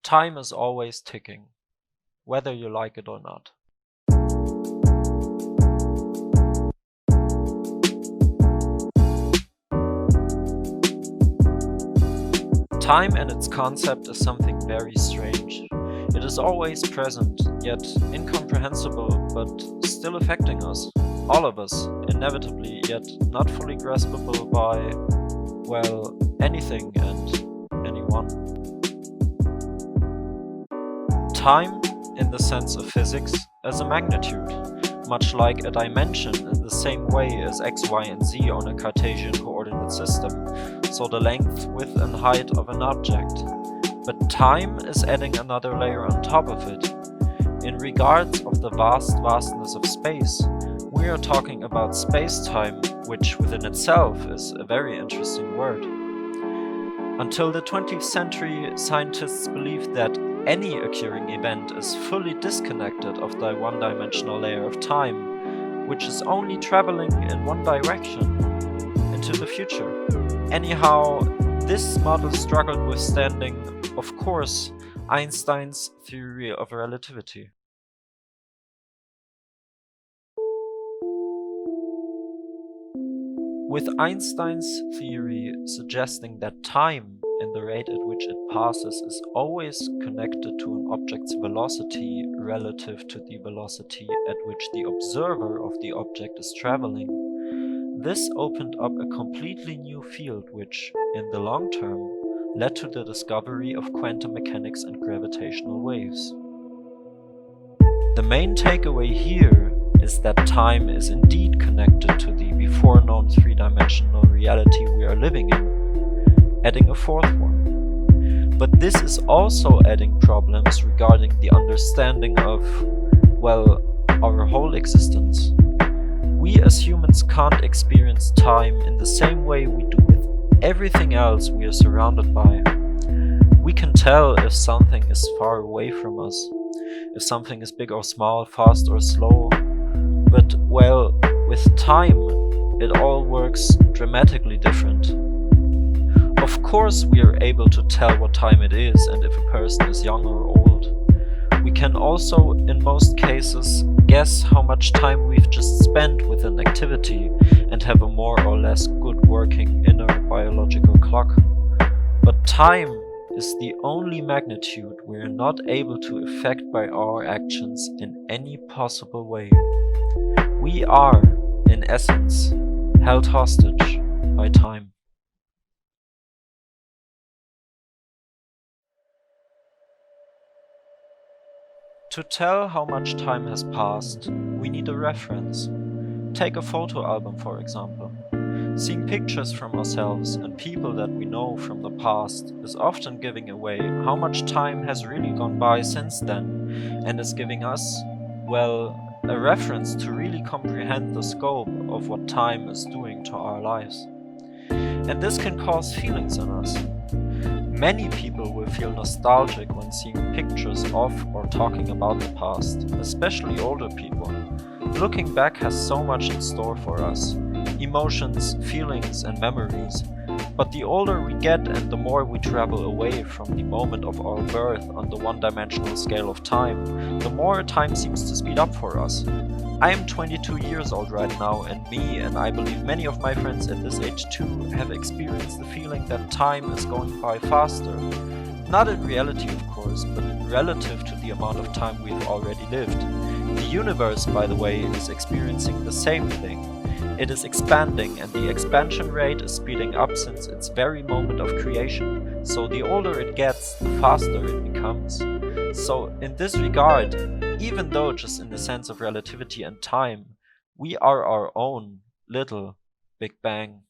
Time is always ticking, whether you like it or not. Time and its concept is something very strange. It is always present, yet incomprehensible, but still affecting us. All of us, inevitably, yet not fully graspable by, well, anything and anyone. Time, in the sense of physics, is a magnitude, much like a dimension in the same way as x, y, and z on a Cartesian coordinate system, so the length, width, and height of an object. But time is adding another layer on top of it. In regards of the vastness of space, we are talking about space-time, which within itself is a very interesting word. Until the 20th century, scientists believed that any occurring event is fully disconnected of the one-dimensional layer of time, which is only traveling in one direction, into the future. Anyhow, this model struggled with standing, of course, Einstein's theory of relativity. With Einstein's theory suggesting that time, and the rate at which it passes, is always connected to an object's velocity relative to the velocity at which the observer of the object is traveling, this opened up a completely new field which, in the long term, led to the discovery of quantum mechanics and gravitational waves. The main takeaway here is that time is indeed connected to the before known three-dimensional reality we are living in, adding a fourth one. But this is also adding problems regarding the understanding of, well, our whole existence. We as humans can't experience time in the same way we do with everything else we are surrounded by. We can tell if something is far away from us, if something is big or small, fast or slow. But, well, with time, it all works dramatically different. Of course we are able to tell what time it is and if a person is young or old. We can also, in most cases, guess how much time we've just spent with an activity and have a more or less good working inner biological clock. But time is the only magnitude we are not able to affect by our actions in any possible way. We are, in essence, held hostage by time. To tell how much time has passed, we need a reference. Take a photo album, for example. Seeing pictures from ourselves and people that we know from the past is often giving away how much time has really gone by since then, and is giving us, well, a reference to really comprehend the scope of what time is doing to our lives. And this can cause feelings in us. Many people will feel nostalgic when seeing pictures of or talking about the past, especially older people. Looking back has so much in store for us: emotions, feelings, and memories. But the older we get and the more we travel away from the moment of our birth on the one-dimensional scale of time, the more time seems to speed up for us. I am 22 years old right now, and me, and I believe many of my friends at this age too, have experienced the feeling that time is going by faster. Not in reality, of course, but relative to the amount of time we've already lived. The universe, by the way, is experiencing the same thing. It is expanding, and the expansion rate is speeding up since its very moment of creation, so the older it gets, the faster it becomes. So, in this regard, even though just in the sense of relativity and time, we are our own little Big Bang.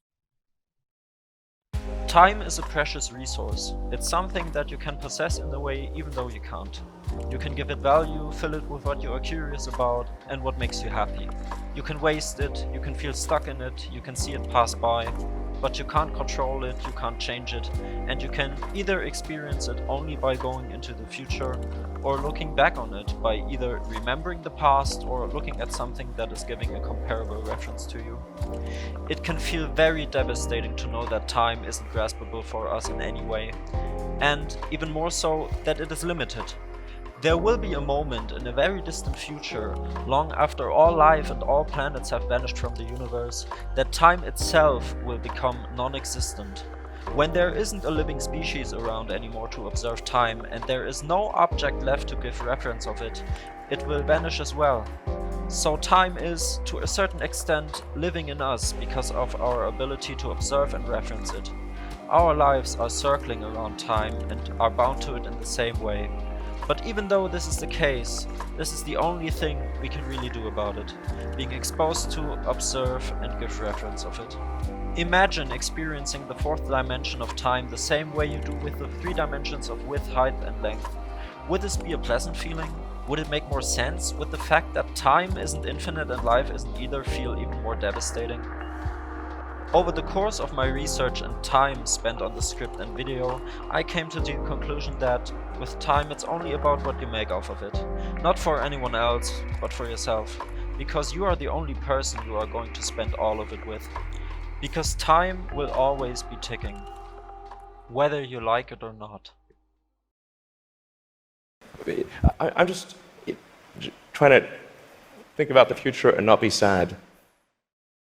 Time is a precious resource. It's something that you can possess in a way even though you can't. You can give it value, fill it with what you are curious about and what makes you happy. You can waste it, you can feel stuck in it, you can see it pass by, but you can't control it, you can't change it, and you can either experience it only by going into the future or looking back on it by either remembering the past or looking at something that is giving a comparable reference to you. It can feel very devastating to know that time isn't graspable for us in any way. and even more so that it is limited. There will be a moment in a very distant future, long after all life and all planets have vanished from the universe, that time itself will become non-existent. When there isn't a living species around anymore to observe time, and there is no object left to give reference of it, it will vanish as well. So time is, to a certain extent, living in us because of our ability to observe and reference it. Our lives are circling around time and are bound to it in the same way. But even though this is the case, this is the only thing we can really do about it, being exposed to, observe, and give reference of it. Imagine experiencing the fourth dimension of time the same way you do with the three dimensions of width, height, and length. Would this be a pleasant feeling? Would it make more sense? Would the fact that time isn't infinite and life isn't either feel even more devastating? Over the course of my research and time spent on the script and video, I came to the conclusion that, with time, it's only about what you make of it. Not for anyone else, but for yourself. Because you are the only person you are going to spend all of it with. Because time will always be ticking. Whether you like it or not. I'm just trying to think about the future and not be sad.